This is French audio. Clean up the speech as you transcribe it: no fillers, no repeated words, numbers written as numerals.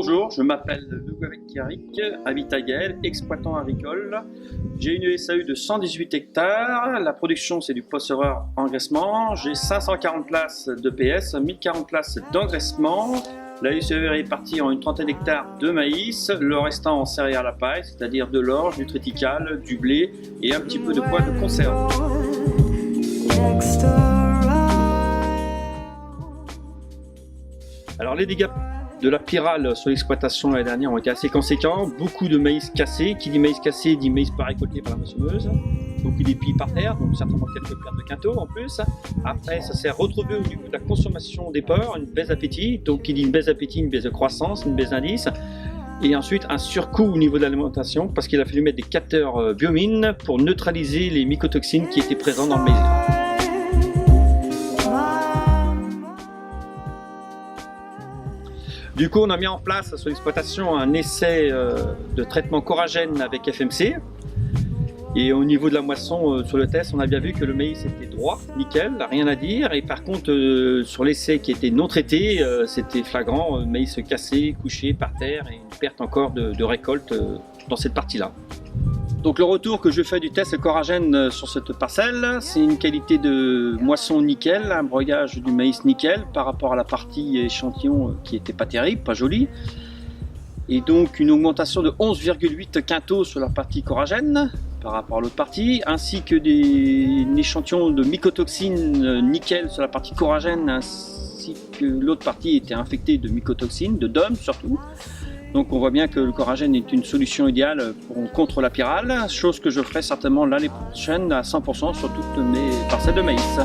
Bonjour, je m'appelle Ludovic Chiaric, habitat Gaël, exploitant agricole. J'ai une SAU de 118 hectares, la production c'est du post-serreur engraissement. J'ai 540 places de PS, 1040 places d'engraissement. La SAU est répartie en une trentaine d'hectares de maïs, le restant en céréales à paille, c'est-à-dire de l'orge, du triticale, du blé et un petit peu de pois de conserve. Alors les dégâts de la pyrale sur l'exploitation l'année dernière ont été assez conséquents. Beaucoup de maïs cassé. Qui dit maïs cassé dit maïs pas récolté par la moissonneuse. Beaucoup d'épis par terre, donc certainement quelques pertes de quintaux en plus. Après, ça s'est retrouvé au niveau de la consommation des porcs, une baisse d'appétit. Donc qui dit une baisse d'appétit, une baisse de croissance, une baisse d'indice. Et ensuite un surcoût au niveau de l'alimentation parce qu'il a fallu mettre des capteurs biomine pour neutraliser les mycotoxines qui étaient présentes dans le maïs gras. Du coup, on a mis en place sur l'exploitation un essai de traitement coragène avec FMC. Et au niveau de la moisson, sur le test, on a bien vu que le maïs était droit, nickel, rien à dire. Et par contre, sur l'essai qui était non traité, c'était flagrant, maïs cassé, couché par terre et une perte encore de récolte dans cette partie-là. Donc le retour que je fais du test coragène sur cette parcelle, c'est une qualité de moisson nickel, un broyage du maïs nickel par rapport à la partie échantillon qui était pas terrible, pas jolie. Et donc une augmentation de 11,8 quintaux sur la partie coragène par rapport à l'autre partie, ainsi que un échantillon de mycotoxines nickel sur la partie coragène, ainsi que l'autre partie était infectée de mycotoxines, de DOM surtout. Donc on voit bien que le coragène est une solution idéale contre la pyrale, chose que je ferai certainement l'année prochaine à 100% sur toutes mes parcelles de maïs.